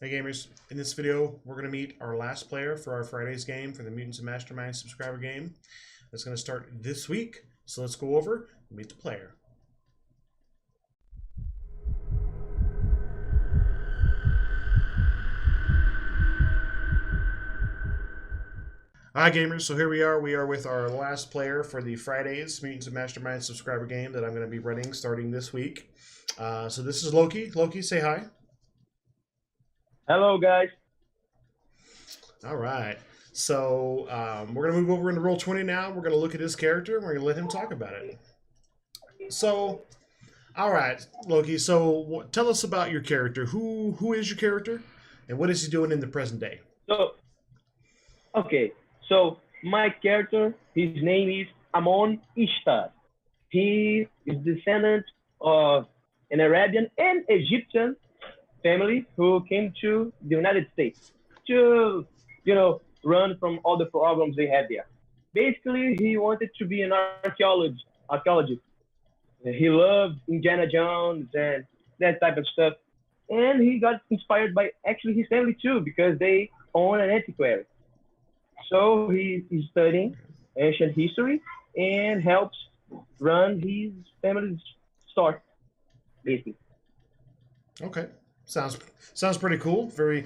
Hey gamers, in this video we're going to meet our last player for our Friday's game for the Mutants and Masterminds subscriber game. That's going to start this week, so let's go over and meet the player. Hi gamers, so here we are. We are with our last player for the Friday's Mutants and Masterminds subscriber game that I'm going to be running starting this week. So this is Loki. Loki, say hi. Hello, guys. All right. So we're going to move over into Roll20 now. We're going to look at his character and we're going to let him talk about it. So, all right, Loki. So tell us about your character. Who is your character, and what is he doing in the present day? Okay. So my character, his name is Amon Ishtar. He is descendant of an Arabian and Egyptian family who came to the United States to, run from all the programs they had there. Basically, he wanted to be an archaeologist. He loved Indiana Jones and that type of stuff. And he got inspired by actually his family too, because they own an antiquary. So he is studying ancient history and helps run his family's store, basically. Okay, sounds pretty cool. Very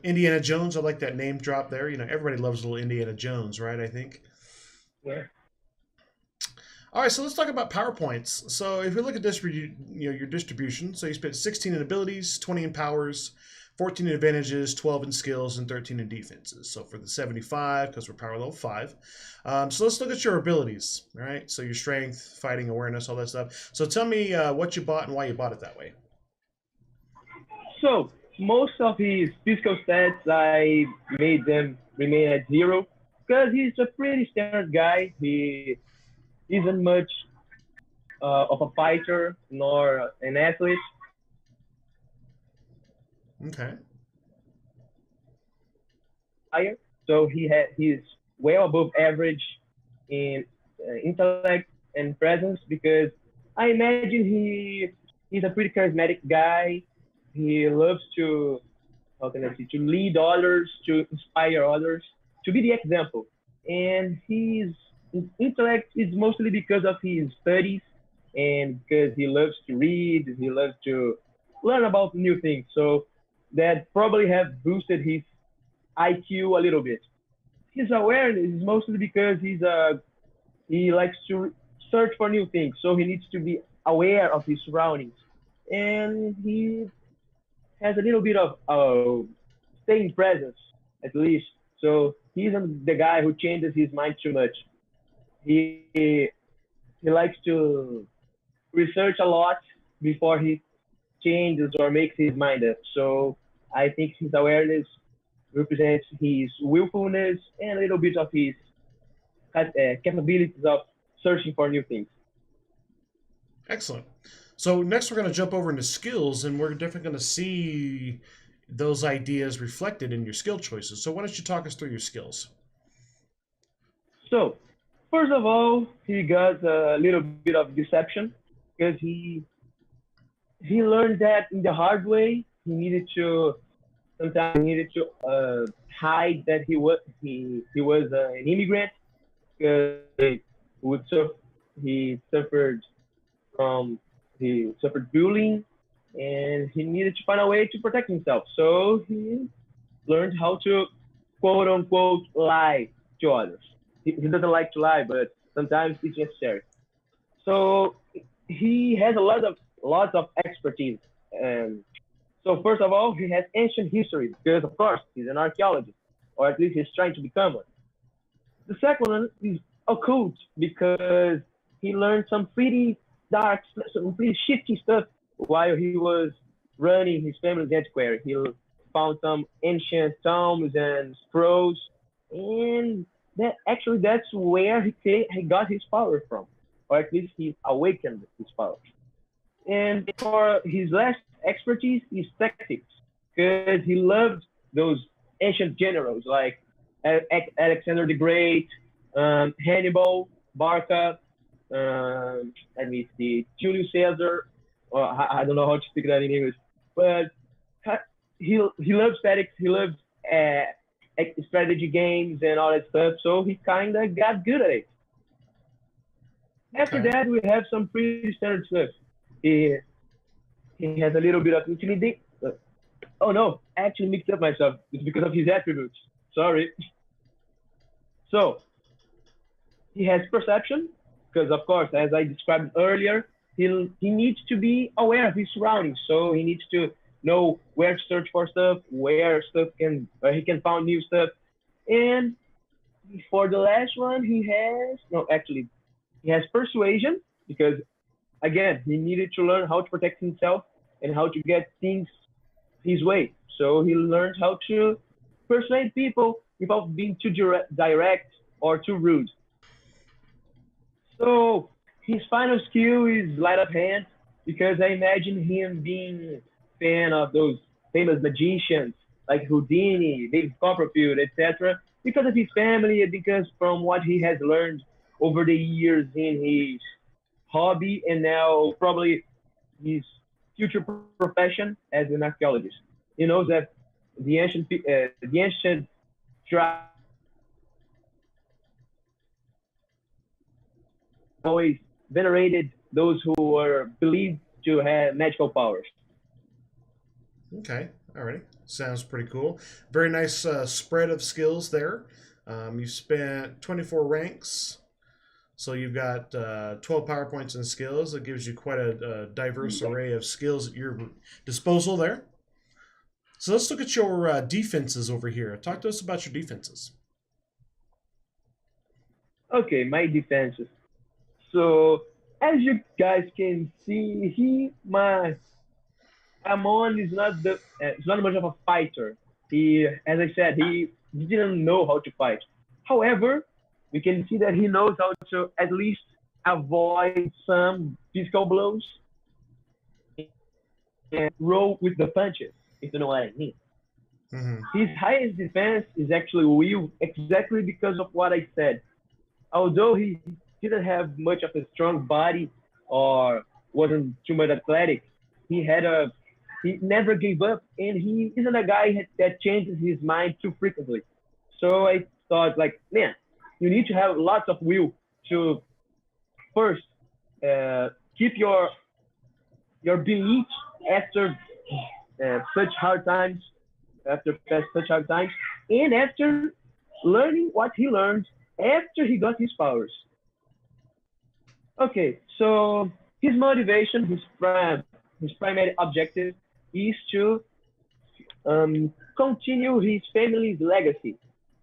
Indiana Jones. I like that name drop there. Everybody loves little Indiana Jones, right? I think. Yeah. All right, so let's talk about PowerPoints. So if you look at your distribution, so you spent 16 in abilities, 20 in powers, 14 in advantages, 12 in skills, and 13 in defenses. So for the 75, because we're power level 5. So let's look at your abilities, all right? So your strength, fighting, awareness, all that stuff. So tell me what you bought and why you bought it that way. So most of his physical stats, I made them remain at 0 because he's a pretty standard guy. He isn't much of a fighter nor an athlete. Okay. So he's well above average in intellect and presence, because I imagine he's a pretty charismatic guy. He loves to, how can I say, to lead others, to inspire others, to be the example. And his intellect is mostly because of his studies and because he loves to read, he loves to learn about new things. So that probably have boosted his IQ a little bit. His awareness is mostly because he likes to search for new things, so he needs to be aware of his surroundings, and he has a little bit of staying presence at least. So he isn't the guy who changes his mind too much. He likes to research a lot before he changes or makes his mind up. So I think his awareness represents his willfulness and a little bit of his capabilities of searching for new things. Excellent. So next we're going to jump over into skills, and we're definitely going to see those ideas reflected in your skill choices. So why don't you talk us through your skills? So first of all, he got a little bit of deception because he learned that in the hard way. Sometimes he needed to hide that he was an immigrant, because he suffered from he suffered bullying, and he needed to find a way to protect himself. So he learned how to, quote unquote, lie to others. He doesn't like to lie, but sometimes it's necessary. So he has lots of expertise. So first of all, he has ancient history because, of course, he's an archaeologist, or at least he's trying to become one. The second one is occult, because he learned some pretty dark, some pretty shifty stuff while he was running his family's antiquary. He found some ancient tomes and scrolls, and that's where he got his power from, or at least he awakened his power. And for his last expertise is tactics, because he loved those ancient generals like Alexander the Great, Hannibal, Barca, let me see, Julius Caesar, or I don't know how to speak that in English, but he loves statics. He loves strategy games and all that stuff. So he kind of got good at it. After Okay. that, we have some pretty standard stuff. He he has a little bit of intimidate. Oh no, I actually mixed up myself. It's because of his attributes. Sorry. So he has perception because, of course, as I described earlier, he needs to be aware of his surroundings. So he needs to know where to search for stuff, where he can find new stuff. And for the last one, he has no, actually, he has persuasion because again, he needed to learn how to protect himself and how to get things his way. So he learned how to persuade people without being too direct or too rude. So his final skill is light of hand because I imagine him being a fan of those famous magicians like Houdini, David Copperfield, etc. Because of his family and because from what he has learned over the years in his hobby and now probably his future profession as an archaeologist. He knows that the ancient tribes always venerated those who were believed to have magical powers. Okay. Alrighty. Sounds pretty cool. Very nice spread of skills there. You spent 24 ranks. So you've got 12 PowerPoints and skills. It gives you quite a diverse array of skills at your disposal there. So let's look at your defenses over here. Talk to us about your defenses. Okay, my defenses. So as you guys can see, Amon is not much of a fighter. As I said, he didn't know how to fight. However, we can see that he knows how to at least avoid some physical blows and roll with the punches, if you know what I mean. Mm-hmm. His highest defense is actually will, exactly because of what I said. Although he didn't have much of a strong body or wasn't too much athletic, he never gave up, and he isn't a guy that changes his mind too frequently. So I thought, like, man, you need to have lots of will to first keep your belief after such hard times, after such hard times, and after learning what he learned after he got his powers. Okay, so his motivation, his primary objective is to continue his family's legacy.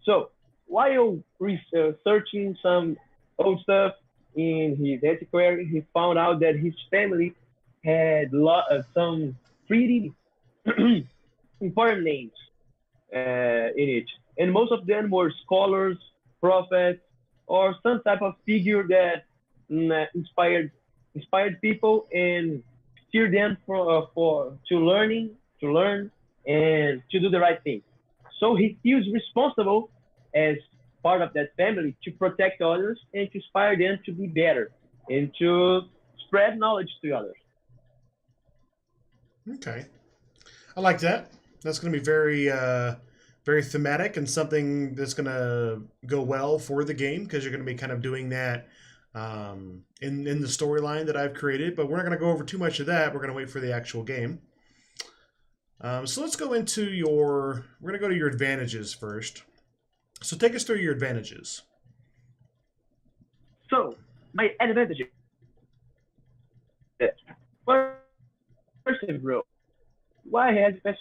So while researching some old stuff in his antiquary, he found out that his family had some pretty important names in it, and most of them were scholars, prophets, or some type of figure that inspired people and steered them for to learn and to do the right thing. So he feels responsible as part of that family to protect others and to inspire them to be better and to spread knowledge to others. Okay. I like that. That's going to be very thematic and something that's going to go well for the game because you're going to be kind of doing that in the storyline that I've created. But we're not going to go over too much of that. We're going to wait for the actual game. So let's go into your. We're going to go to your advantages first. So take us through your advantages. So my advantage is first bro. Why has best?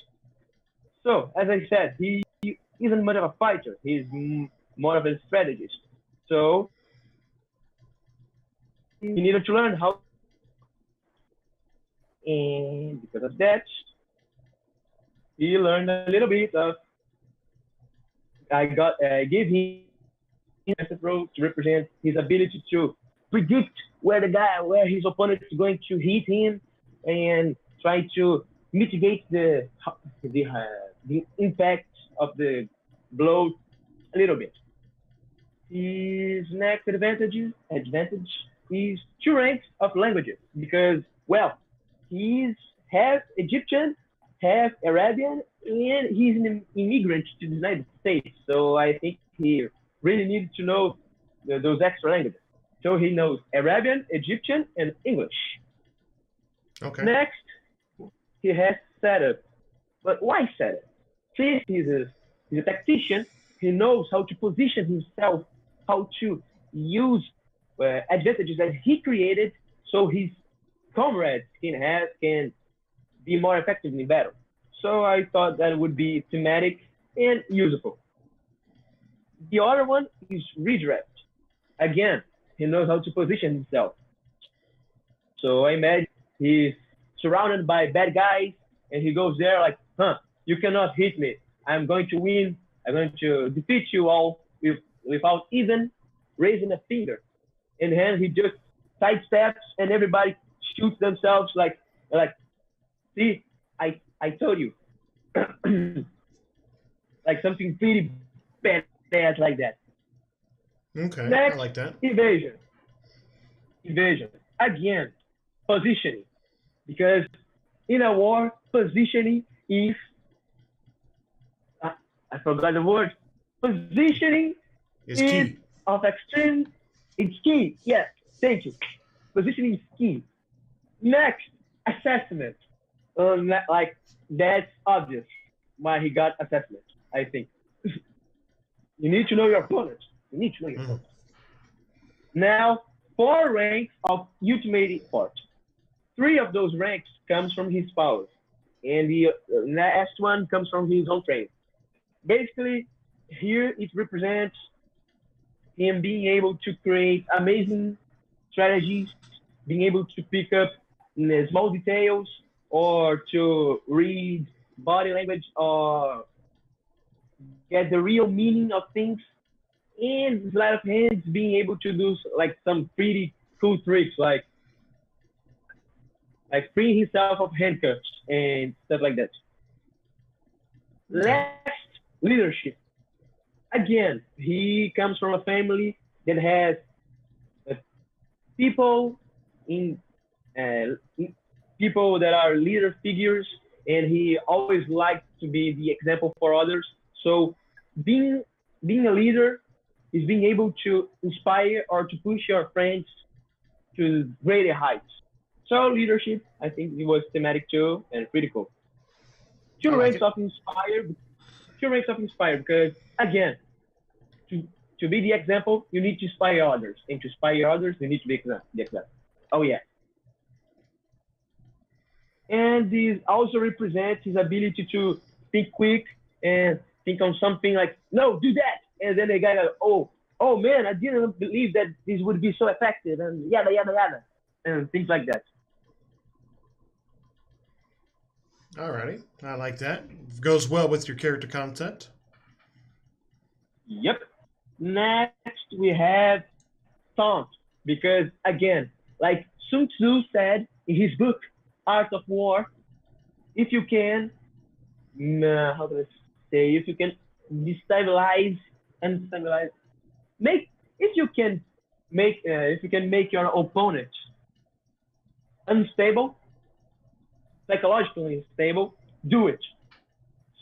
So as I said, he isn't much of a fighter. He's more of a strategist. So he needed to learn how, and because of that, he learned a little bit of. I gave him a role to represent his ability to predict where his opponent is going to hit him, and try to mitigate the, uh, the impact of the blow a little bit. His next advantage is two ranks of languages because, well, he's half Egyptian, half Arabian, and he's an immigrant to the United States, so I think he really needs to know those extra languages. So he knows Arabian, Egyptian, and English. Okay. Next, he has setup. But why setup? Since he's a tactician, he knows how to position himself, how to use advantages that he created so his comrades can be more effective in battle. So I thought that would be thematic and useful. The other one is redirect. Again, he knows how to position himself. So I imagine he's surrounded by bad guys and he goes there like, huh, you cannot hit me. I'm going to win. I'm going to defeat you all without even raising a finger. And then he just sidesteps and everybody shoots themselves like see, I told you. Like something pretty badass like that. Okay. I Next, like that. evasion. Evasion. Again, positioning. Because in a war, positioning is I forgot the word. Positioning It's is key. of extreme. It's key. Yes, thank you. Positioning is key. Next, assessment. Like that's obvious why he got assessment. I think you need to know your opponent. You need to know your opponent. Now, 4 ranks of ultimate effort. 3 of those ranks comes from his powers, and the last one comes from his own training. Basically, here it represents him being able to create amazing strategies, being able to pick up small details or to read body language or get the real meaning of things, and sleight of hands being able to do like some pretty cool tricks like freeing himself of handcuffs and stuff like that. Okay. Last, leadership. Again, he comes from a family that has uh, people in uh, people that are leader figures, and he always likes to be the example for others. So being being a leader is being able to inspire or to push your friends to greater heights. So leadership, I think it was thematic too and critical. I Two like ranks it. of inspire, 2 ranks of inspire because again, to to be the example, you need to inspire others, and to inspire others, you need to be the example. Oh yeah, and this also represents his ability to think quick and think on something like, no, do that, and then the guy goes, oh man, I didn't believe that this would be so effective, and yada yada yada, and things like that. Alrighty. I like that. Goes well with your character concept. Yep. Next we have taunt, because again, like Sun Tzu said in his book Art of War, if you can, how do I say, if you can destabilize and stabilize, make if you can make your opponent unstable, psychologically unstable, do it.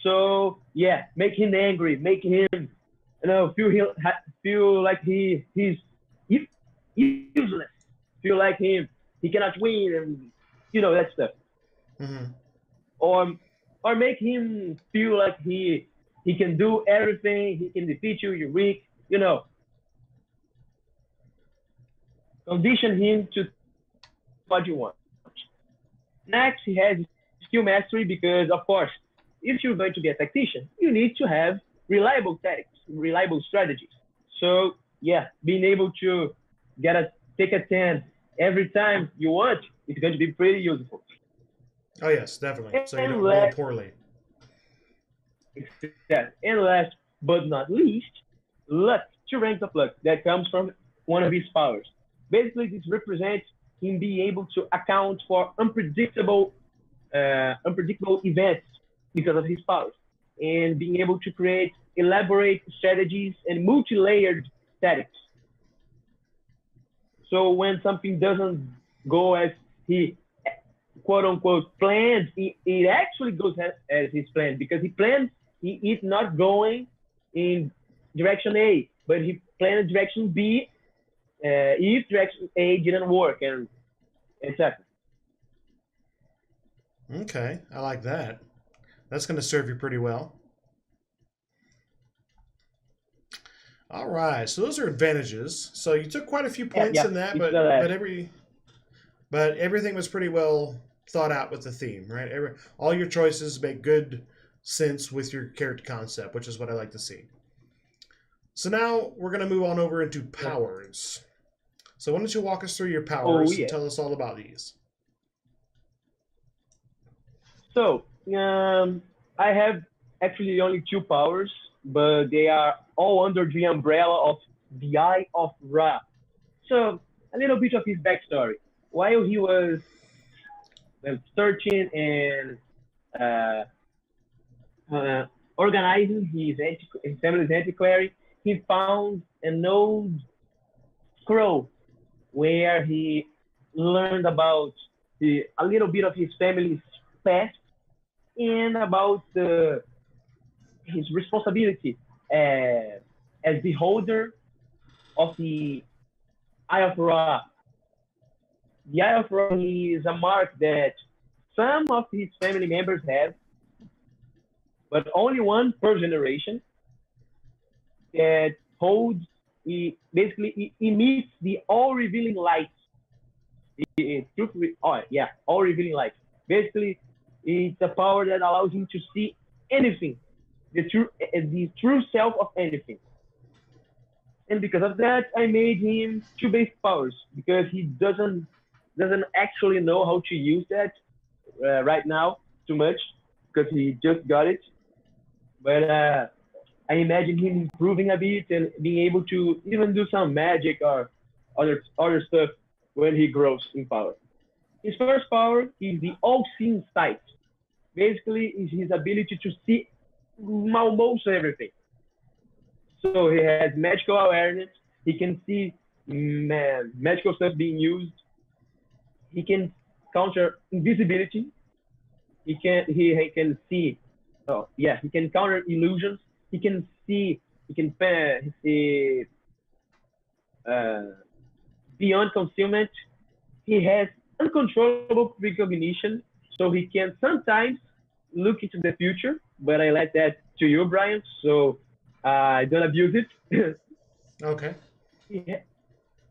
So yeah, make him angry, make him feel like he's useless, feel like he cannot win, and that stuff, Mm-hmm. or make him feel like he can do everything, he can defeat you, you're weak, condition him to what you want. Next, he has skill mastery because, of course, if you're going to be a tactician, you need to have reliable tactics, reliable strategies. So, yeah, being able to take a 10 every time you want, it's going to be pretty useful. Oh yes, definitely. So you And don't roll last, poorly. and last but not least, luck, 2 ranks of luck that comes from one of his powers. Basically, this represents him being able to account for unpredictable events because of his powers, and being able to create elaborate strategies and multi-layered tactics. So when something doesn't go as he quote unquote planned, it actually goes as his plan, because he planned he is not going in direction A, but he planned direction B if direction A didn't work, and etc. Okay, I like that. That's going to serve you pretty well. All right, so those are advantages. So you took quite a few Yeah, points yeah, in that, it's the last. but everything was pretty well thought out with the theme, right? All your choices make good sense with your character concept, which is what I like to see. So now we're going to move on over into powers. So why don't you walk us through your Oh powers and yeah. tell us all about these? So I have actually only two powers, but they are all under the umbrella of the Eye of Ra. So a little bit of his backstory. While he was searching and uh, uh, organizing his family's antiquary, he found an old scroll where he learned about a little bit of his family's past and about his responsibility as beholder of the Eye of Ra. The Eye of Ra is a mark that some of his family members have, but only one per generation, that holds, basically, it emits the all revealing light. All revealing light. Basically, it's a power that allows him to see anything, the true self of anything. And because of that, I made him two base powers, because he doesn't actually know how to use that right now too much, because he just got it. But I imagine him improving a bit and being able to even do some magic or other stuff when he grows in power. His first power is the all-seeing sight. Basically, is his ability to see almost everything. So he has magical awareness. He can see magical stuff being used. He can counter invisibility. He can see. Oh yeah, he can counter illusions. He can see. He can see uh, beyond concealment. He has uncontrollable precognition, so he can sometimes look into the future. But I let that to you, Brian. So I don't abuse it. Okay. he,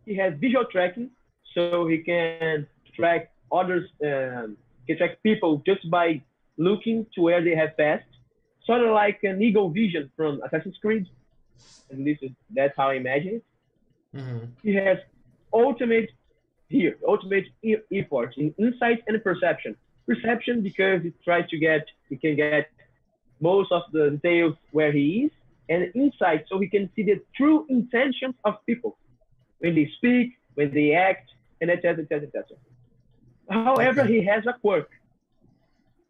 he has visual tracking, so he can track others, can track people just by looking to where they have passed, sort of like an eagle vision from Assassin's Creed. At least that's how I imagine it. Mm-hmm. He has ultimate ultimate effort in insight and perception. Perception because he can get most of the details where he is, and insight so he can see the true intentions of people when they speak, when they act, and etc. etc. etc. However, Okay. he has a quirk.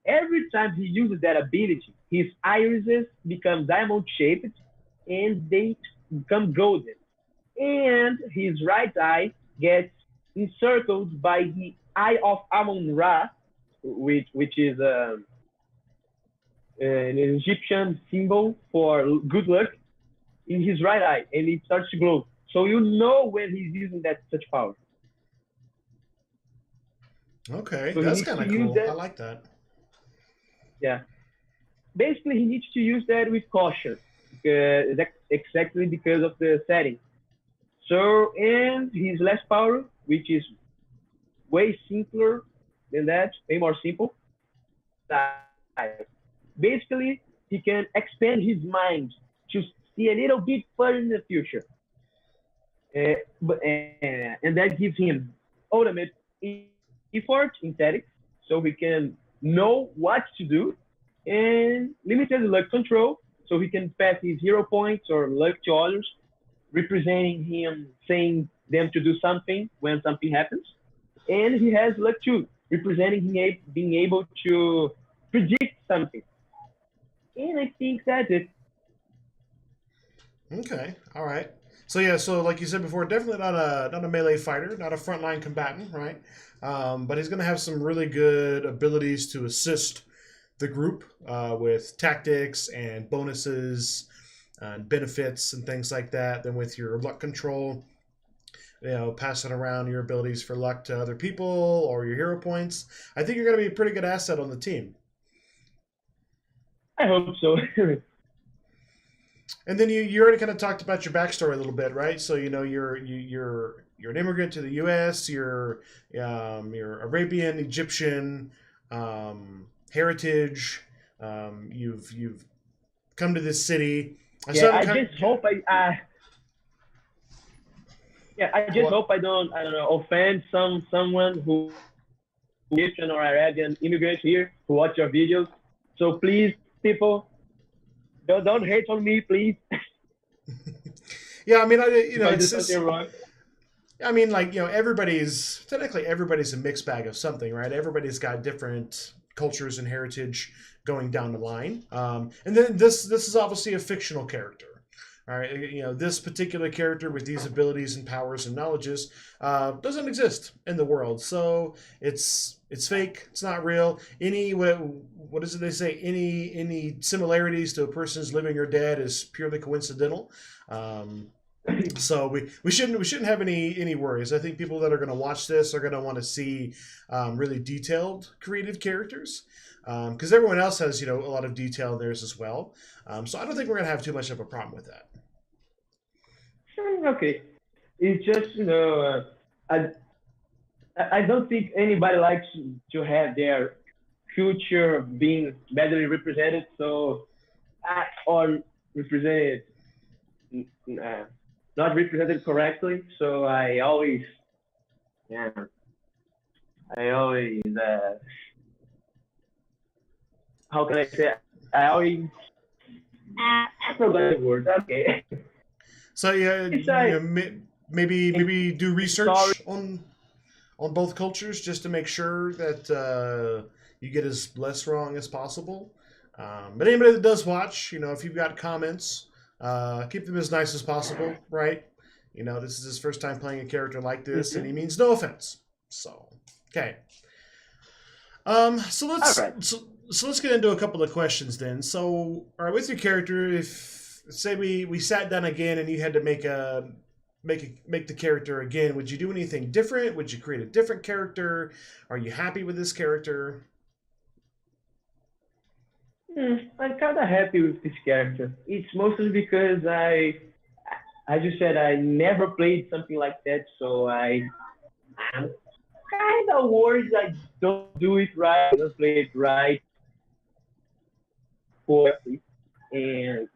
Every time he uses that ability, his irises become diamond shaped and they become golden. And his right eye gets encircled by the Eye of Amon Ra, which is an Egyptian symbol for good luck, in his right eye, and it starts to glow. So you know when he's using that such power. Okay, So he that's needs kind to of use cool. I that. like that. Yeah. Basically, he needs to use that with caution, because, exactly because of the setting. So, and his last power, which is way simpler than that, way more simple. Basically, he can expand his mind to see a little bit further in the future. And that gives him ultimate effort in tactics, so he can know what to do, and limited luck control, so he can pass his hero points or luck to others, representing him saying them to do something when something happens. And he has luck too, representing him being able to predict something. And I think that's it. Okay. All right. So yeah, so like you said before, definitely not a melee fighter, not a frontline combatant, right? But he's going to have some really good abilities to assist the group with tactics and bonuses and benefits and things like that. Then with your luck control, passing around your abilities for luck to other people or your hero points. I think you're going to be a pretty good asset on the team. I hope so. And then you already kind of talked about your backstory a little bit, right? So you're an immigrant to the U.S. You're Arabian, Egyptian heritage. You've come to this city. Yeah, I just hope I just What? hope I don't know offend someone who Egyptian or Arabian immigrant here who watch your videos. So please, people, don't hate on me, please. Yeah, I mean, If I do it's something wrong. I mean, like, everybody's a mixed bag of something, right? Everybody's got different cultures and heritage going down the line. And then this is obviously a fictional character. All right, this particular character with these abilities and powers and knowledges doesn't exist in the world, so it's fake. It's not real. What is it they say? Any similarities to a person's living or dead is purely coincidental. So we shouldn't have any worries. I think people that are going to watch this are going to want to see really detailed creative characters because everyone else has a lot of detail in theirs as well. So I don't think we're going to have too much of a problem with that. Okay, it's just I don't think anybody likes to have their culture being badly represented, so or represented uh, not represented correctly. So yeah, I always how can I say? I always I forgot the word. Okay, So yeah, it's like maybe do sorry. research on both cultures just to make sure that you get as less wrong as possible. But anybody that does watch, if you've got comments, keep them as nice as possible, right? This is his first time playing a character like this, and he Mhm. means no offense. So, okay. So All let's right. so let's get into a couple of questions then. So, all right, with your character, if say we sat down again and you had to make the character again, would you do anything different? Would you create a different character? Are you happy with this character? I'm kind of happy with this character. It's mostly because as you said, I never played something like that, so I'm kind of worried I don't do it right, I don't play it right correctly. And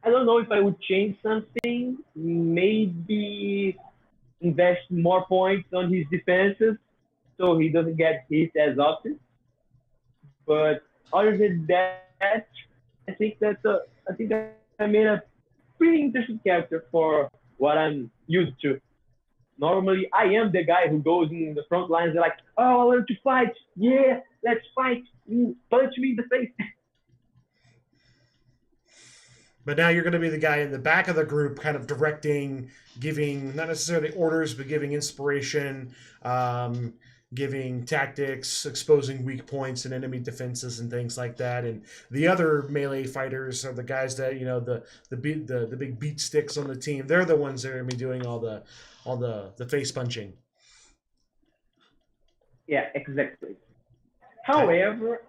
I don't know if I would change something, maybe invest more points on his defenses so he doesn't get hit as often. But other than that, I think I made a pretty interesting character for what I'm used to. Normally, I am the guy who goes in the front lines and like, oh, I want to fight. Yeah, let's fight. Punch me in the face. But now you're going to be the guy in the back of the group, kind of directing, giving not necessarily orders, but giving inspiration, um, giving tactics, exposing weak points and enemy defenses and things like that. And the other melee fighters are the guys that the big beat sticks on the team. They're the ones that are going to be doing all the face punching. Yeah, exactly. Okay. However,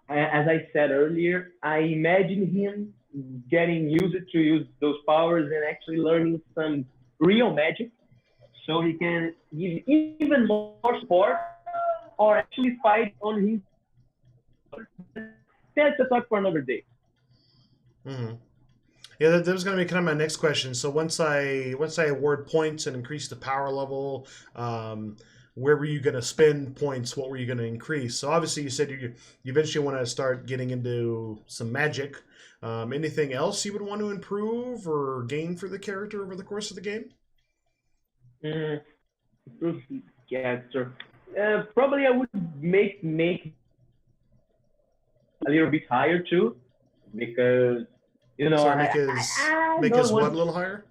as I said earlier, I imagine him getting used to use those powers and actually learning some real magic so he can give even more support or actually fight on his. That's a talk for another day. Mm-hmm. Yeah, that was going to be kind of my next question. So once I award points and increase the power level, um, where were you going to spend points? What were you going to increase? So obviously you said you eventually want to start getting into some magic. Anything else you would want to improve or gain for the character over the course of the game? Mm, character. Probably I would make a little bit higher too, because Sorry, make his make his what a little higher?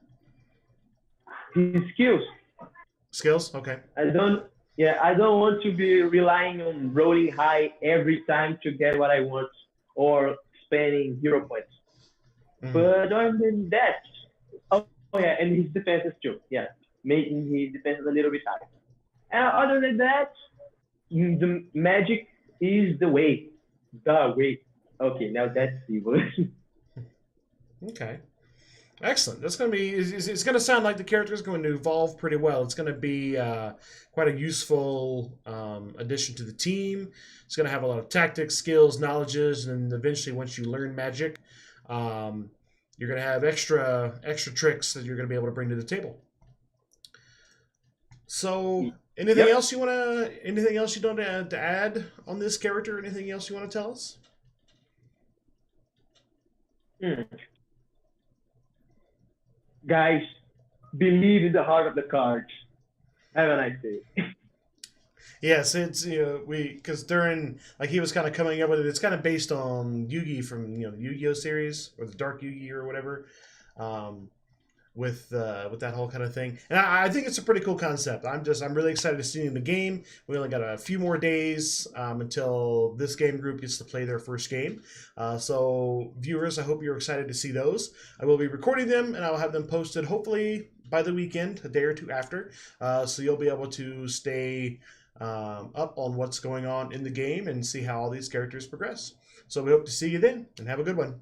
His skills. Skills? Okay. I don't. Yeah, I don't want to be relying on rolling high every time to get what I want or spending hero points. But other than that, oh yeah, and his defenses too. Yeah, making his defenses a little bit higher. And other than that, the magic is the way. The way. Okay, now that's evil. Okay. Excellent. That's going to be. It's going to sound like the character is going to evolve pretty well. It's going to be quite a useful addition to the team. It's going to have a lot of tactics, skills, knowledges, and eventually, once you learn magic, you're going to have extra tricks that you're going to be able to bring to the table. So, anything else you want to? Anything else you don't to add on this character? Anything else you want to tell us? Guys, believe in the heart of the cards. Have a nice day. Yes, it's because during he was kind of coming up with it. It's kind of based on Yugi from the Yu-Gi-Oh series or the Dark Yugi or whatever, with that whole kind of thing. And I think it's a pretty cool concept. I'm really excited to see it in the game. We only got a few more days until this game group gets to play their first game. So viewers, I hope you're excited to see those. I will be recording them and I will have them posted hopefully by the weekend, a day or two after. So you'll be able to stay up on what's going on in the game and see how all these characters progress. So we hope to see you then, and have a good one.